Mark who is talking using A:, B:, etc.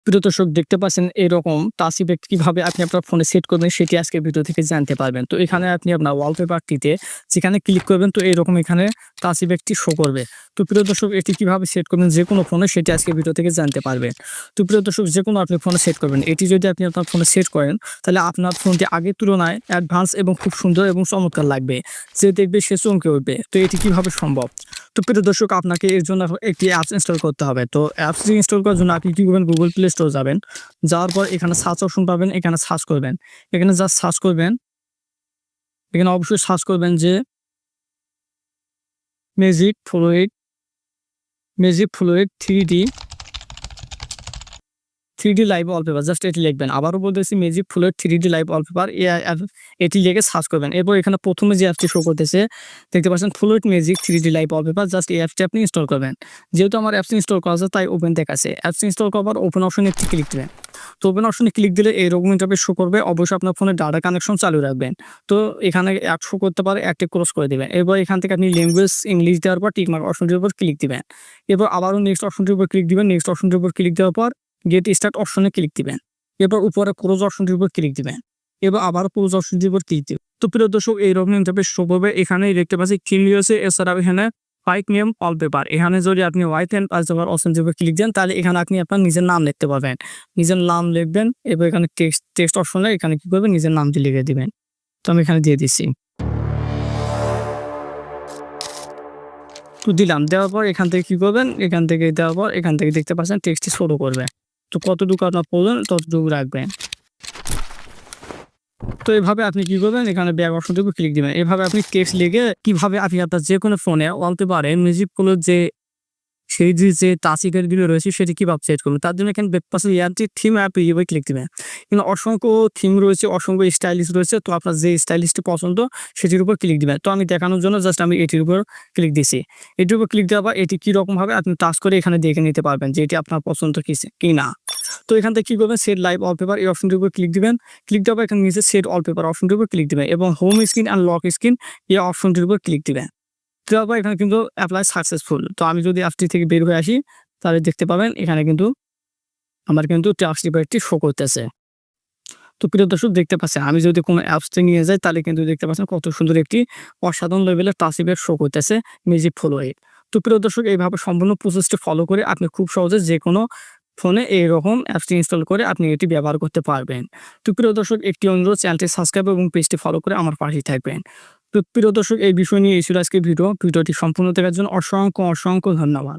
A: প্রিয় দর্শক দেখতে পাচ্ছেন এরকম টাচ ইফেক্ট কিভাবে আপনি আপনার ফোনে সেট করবেন সেটি আজকের ভিডিও থেকে জানতে পারবেন। তো এখানে আপনি আপনার ওয়ালপেপারটিতে যেখানে ক্লিক করবেন তো এরকম এখানে টাচ ইফেক্টটি শো করবে। তো প্রিয় দর্শক এটি কিভাবে সেট করবেন যেকোনো ফোনে সেটি আজকের ভিডিও থেকে জানতে পারবেন। তো প্রিয় দর্শক যেকোনো আপনি ফোনে সেট করবেন। এটি যদি আপনি আপনার ফোনে সেট করেন তাহলে আপনার ফোনটি আগের তুলনায় অ্যাডভান্স এবং খুব সুন্দর এবং চমৎকার লাগবে। যে দেখবে সে চমকে উঠবে। তো এটি কিভাবে সম্ভব? তো প্রিয় দর্শক আপনাকে এর জন্য একটি অ্যাপস ইনস্টল করতে হবে। তো অ্যাপসটি ইনস্টল করার জন্য আপনি কি করবেন Google Play Store যাবেন। যাওয়ার পর এখানে সার্চ অপশন পাবেন, এখানে সার্চ করবেন। এখানে জাস্ট সার্চ করবেন। এখানে অবশ্যই সার্চ করবেন যে magic fluid 3D live wallpaper just এটি লিখবেন। আবারও বলতেছি magic fluid 3D live wallpaper এটি লিখে সার্চ করবেন। এরপর এখানে প্রথমে যে অ্যাপটি শো করতেছে দেখতে পাচ্ছেন fluid magic 3D live wallpaper just এই অ্যাপটি আপনি ইনস্টল করবেন। যেহেতু আমার অ্যাপস ইনস্টল করা আছে তাই ওপেন দেখাচ্ছে। অ্যাপস ইনস্টল করার পর ওপেন অপশনে একটি ক্লিক দিবেন। তো ওপেন অপশনে ক্লিক দিলে এরকম ইন্টারফেস শো করবে। অবশ্যই আপনার ফোনে ডাটা কানেকশন চালু রাখবেন। তো এখানে অ্যাড শো করতে পারে অ্যাডটি ক্লোজ করে দিবেন। এরপর এখান থেকে আপনি ল্যাঙ্গুয়েজ ইংলিশ দেওয়ার পর টিক মার্ক অপশনটির উপর ক্লিক দিবেন। এরপর আবারও নেক্সট অপশনটির উপর ক্লিক দিবেন। নেক্সট অপশনটির উপর ক্লিক দেওয়ার পর গেট স্টার্ট অপশনে ক্লিক দিবেন। এরপর উপরে ক্লোজ অপশনটির উপর ক্লিক দিবেন। এবার আবার ক্লোজ অপশনটির উপর ক্লিক দিবেন। তো প্রিয় দর্শক এইরকম ইন্টারফেস শো করবে। এখানেই দেখতে পাচ্ছি কিউরিয়াসে এছাড়াও এখানে ফাইক নেম ওয়ালপেপার। এখানে যদি আপনি হোয়াইট এন্ড পাসওয়ার্ড অপশনটির উপর ক্লিক দেন তাহলে এখানে আপনি আপনার নিজের নাম লিখতে পারবেন। নিজের নাম লিখবেন। এবার এখানে টেক্সট অপশনে এখানে কি করবেন নিজের নামটি লিখে দিবেন। তো আমি এখানে দিয়ে দিচ্ছি। তো দিলাম। দেওয়ার পর এখান থেকে কি করবেন? এখান থেকে দেওয়ার পর এখান থেকে দেখতে পাচ্ছেন টেক্সটটি শো করবে। তো কতটুকু আপনার প্রয়োজন ততটুকু রাখবেন। তো এভাবে আপনি কি করবেন? এখানে ব্যাক অপশনটির উপর ক্লিক দিবেন। এভাবে আপনি টেক্সট লিখে কিভাবে আপনি আপনার যেকোনো ফোনে ওয়ালপেপারে মিউজিক গুলো যে টাচ আইকনগুলো রয়েছে সেটি কিভাবে সেট করবেন। তার জন্য এখানে দেখতে পাচ্ছেন ইয়ারটি থিম অ্যাপ এভাবে ক্লিক দিবেন। কিন্তু অসংখ্য থিম রয়েছে, অসংখ্য স্টাইলিশ রয়েছে। তো আপনার যে স্টাইলিশটি পছন্দ সেটির উপর ক্লিক দিবেন। তো আমি দেখানোর জন্য জাস্ট আমি এটির উপর ক্লিক দিছি। এটির উপর ক্লিক দেওয়ার পর এটি কিরকমভাবে আপনি টাচ করে এখানে দেখে নিতে পারবেন যে এটি আপনার পছন্দ কিনা। তো এখান থেকে কি করবেন? সেট লাইভ ওয়ালপেপার এই অপশনটির উপর ক্লিক দিবেন। ক্লিক দেওয়ার পর এখানে নিচে সেট ওয়ালপেপার অপশনটির উপর ক্লিক দিবেন এবং home screen and lock screen এই অপশনটির উপর ক্লিক দিবেন। দেওয়ার পর এখানে কিন্তু অ্যাপ্লাই সাকসেসফুল। তো আমি যদি অ্যাপটি থেকে বের হয়ে আসি তাহলে দেখতে পাবেন এখানে কিন্তু আমার কিন্তু টাস্ক রিপারটি শো করতেছে। তো প্রিয় দর্শক দেখতে পাচ্ছেন আমি যদি কোনো অ্যাপসতে নিয়ে যাই তাহলে কিন্তু দেখতে পাচ্ছেন কত সুন্দর একটি অসাধারণ লেভেলের টাচ ইফেক্ট শো করতেছে ম্যাজিক ফ্লুইড। তো প্রিয় দর্শক এইভাবে সম্পূর্ণ প্রসেসটি ফলো করে আপনি খুব সহজে যেকোনো ফোনে এইরকম অ্যাপসটি ইনস্টল করে আপনি এটি ব্যবহার করতে পারবেন। তো প্রিয় দর্শক একটি অনুরোধ, চ্যানেলটি সাবস্ক্রাইব এবং পেজটি ফলো করে আমার পাশেই থাকবেন। তো প্রিয় দর্শক এই বিষয় নিয়ে এই ছিল আজকের ভিডিওটি সম্পূর্ণ দেখার জন্য অসংখ্য ধন্যবাদ।